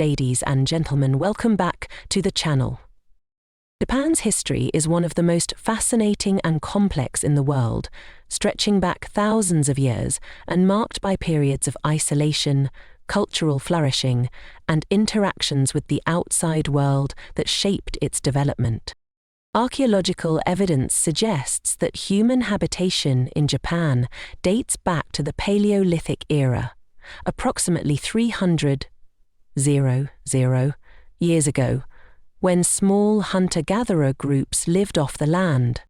Ladies and gentlemen, welcome back to the channel. Japan's history is one of the most fascinating and complex in the world, stretching back thousands of years and marked by periods of isolation, cultural flourishing, and interactions with the outside world that shaped its development. Archaeological evidence suggests that human habitation in Japan dates back to the Paleolithic era, approximately 300 years ago, when small hunter-gatherer groups lived off the land.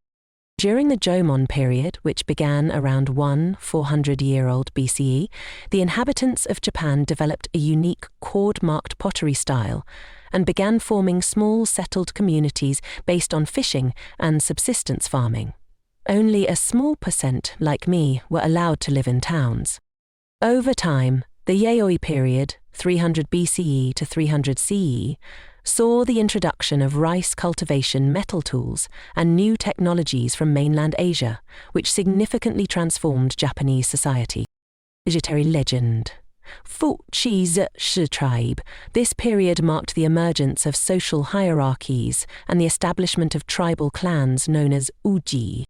During the Jomon period, which began around 400-year-old BCE, the inhabitants of Japan developed a unique cord-marked pottery style and began forming small settled communities based on fishing and subsistence farming. Only a small percent, like me, were allowed to live in towns. Over time, the Yayoi period, 300 BCE to 300 CE, saw the introduction of rice cultivation metal tools and new technologies from mainland Asia, which significantly transformed Japanese society. Legendary legend. Fuchi-Shi tribe. This period marked the emergence of social hierarchies and the establishment of tribal clans known as uji.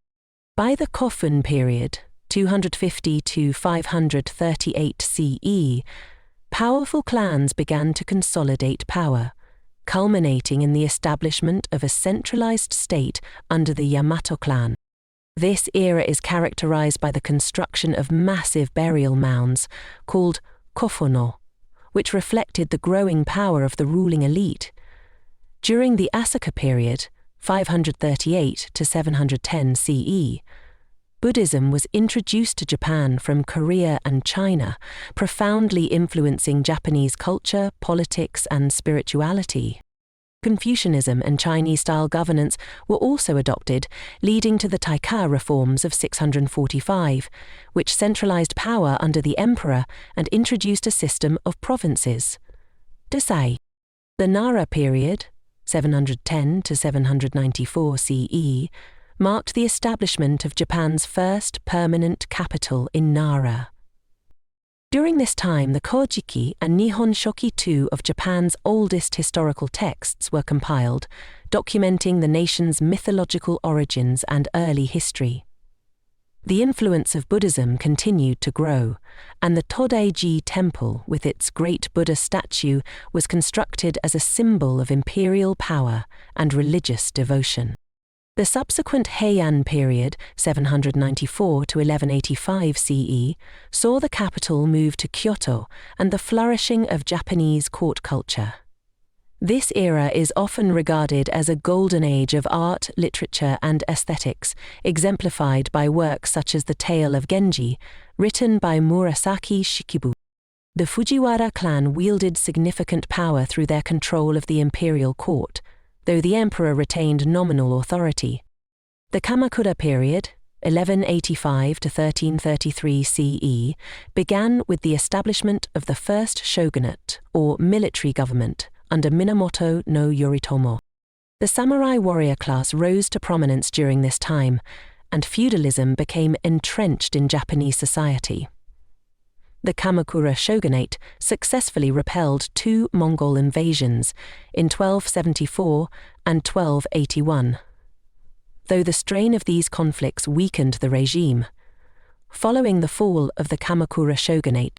By the Kofun period, 250 to 538 CE, powerful clans began to consolidate power, culminating in the establishment of a centralized state under the Yamato clan. This era is characterized by the construction of massive burial mounds called kofono, which reflected the growing power of the ruling elite. During the Asuka period, 538 to 710 CE, Buddhism was introduced to Japan from Korea and China, profoundly influencing Japanese culture, politics, and spirituality. Confucianism and Chinese-style governance were also adopted, leading to the Taika reforms of 645, which centralized power under the emperor and introduced a system of provinces. Desai. The Nara period, 710 to 794 CE, marked the establishment of Japan's first permanent capital in Nara. During this time, the Kojiki and Nihon Shoki, two of Japan's oldest historical texts, were compiled, documenting the nation's mythological origins and early history. The influence of Buddhism continued to grow, and the Todaiji Temple, with its great Buddha statue, was constructed as a symbol of imperial power and religious devotion. The subsequent Heian period, 794 to 1185 CE, saw the capital move to Kyoto and the flourishing of Japanese court culture. This era is often regarded as a golden age of art, literature, and aesthetics, exemplified by works such as The Tale of Genji, written by Murasaki Shikibu. The Fujiwara clan wielded significant power through their control of the imperial court, though the emperor retained nominal authority. The Kamakura period, 1185 to 1333 CE, began with the establishment of the first shogunate, or military government, under Minamoto no Yoritomo. The samurai warrior class rose to prominence during this time, and feudalism became entrenched in Japanese society. The Kamakura shogunate successfully repelled two Mongol invasions in 1274 and 1281, though the strain of these conflicts weakened the regime. Following the fall of the Kamakura shogunate,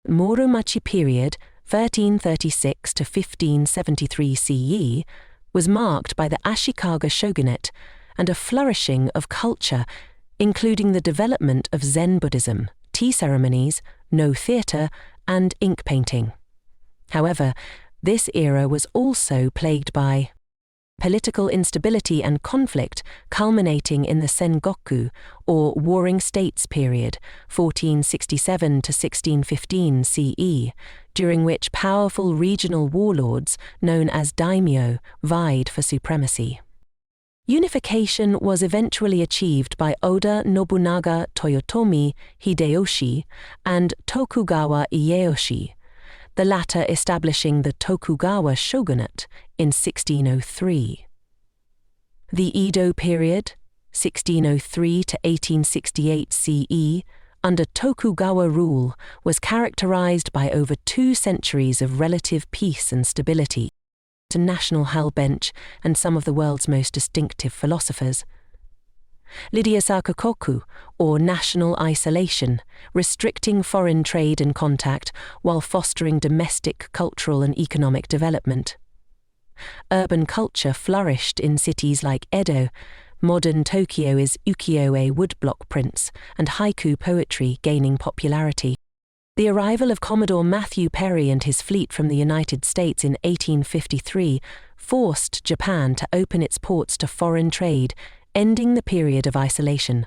Muromachi period, 1336 to 1573 CE, was marked by the Ashikaga shogunate and a flourishing of culture, including the development of Zen Buddhism, tea ceremonies, no theatre, and ink painting. However, this era was also plagued by political instability and conflict, culminating in the Sengoku, or Warring States period, 1467 to 1615 CE, during which powerful regional warlords, known as daimyo, vied for supremacy. Unification was eventually achieved by Oda Nobunaga Toyotomi Hideyoshi and Tokugawa Ieyasu, the latter establishing the Tokugawa shogunate in 1603. The Edo period, 1603 to 1868 CE, under Tokugawa rule, was characterized by over 2 centuries of relative peace and stability, to national hellbench and some of the world's most distinctive philosophers. Sakokoku, or national isolation, restricting foreign trade and contact while fostering domestic cultural and economic development. Urban culture flourished in cities like Edo. Modern Tokyo is ukiyo-e woodblock prints and haiku poetry gaining popularity. The arrival of Commodore Matthew Perry and his fleet from the United States in 1853 forced Japan to open its ports to foreign trade, ending the period of isolation.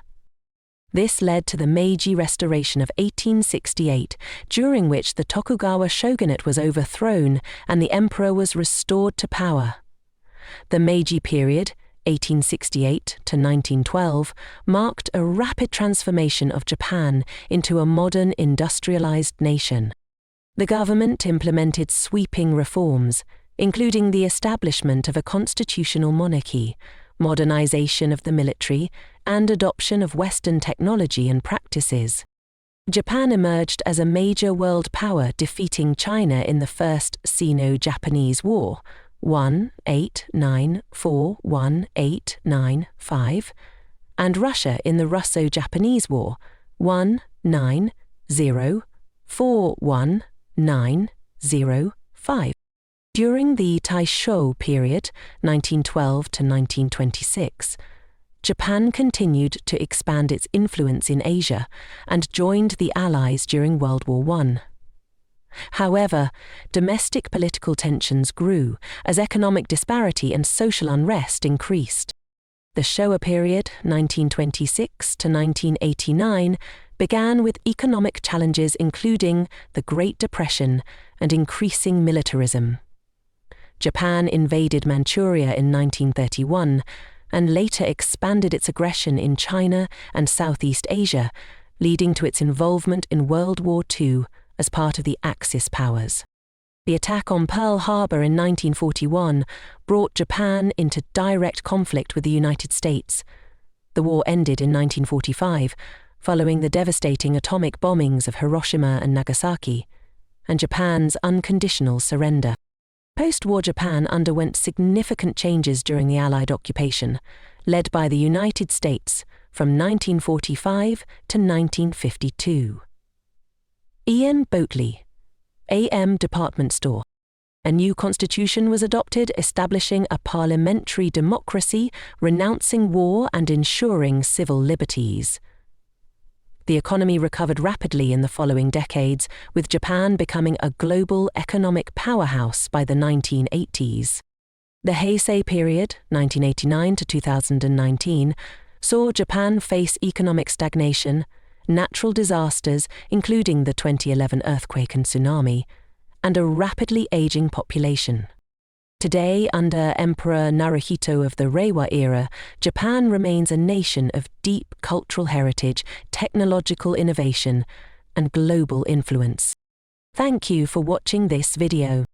This led to the Meiji Restoration of 1868, during which the Tokugawa shogunate was overthrown and the emperor was restored to power. The Meiji period, 1868 to 1912, marked a rapid transformation of Japan into a modern industrialized nation. The government implemented sweeping reforms, including the establishment of a constitutional monarchy, modernization of the military, and adoption of Western technology and practices. Japan emerged as a major world power, defeating China in the First Sino-Japanese War, 1-894-1-895, and Russia in the Russo-Japanese War, 1-904-1905. During the Taisho period, 1912 to 1926, Japan continued to expand its influence in Asia and joined the Allies during World War I. However, domestic political tensions grew as economic disparity and social unrest increased. The Showa period, 1926 to 1989, began with economic challenges including the Great Depression and increasing militarism. Japan invaded Manchuria in 1931 and later expanded its aggression in China and Southeast Asia, leading to its involvement in World War II as part of the Axis powers. The attack on Pearl Harbor in 1941 brought Japan into direct conflict with the United States. The war ended in 1945, following the devastating atomic bombings of Hiroshima and Nagasaki, and Japan's unconditional surrender. Post-war Japan underwent significant changes during the Allied occupation, led by the United States from 1945 to 1952. Ian Boatley, AM Department Store. A new constitution was adopted, establishing a parliamentary democracy, renouncing war and ensuring civil liberties. The economy recovered rapidly in the following decades, with Japan becoming a global economic powerhouse by the 1980s. The Heisei period, 1989 to 2019, saw Japan face economic stagnation, natural disasters, including the 2011 earthquake and tsunami, and a rapidly aging population. Today, under Emperor Naruhito of the Reiwa era, Japan remains a nation of deep cultural heritage, technological innovation, and global influence. Thank you for watching this video.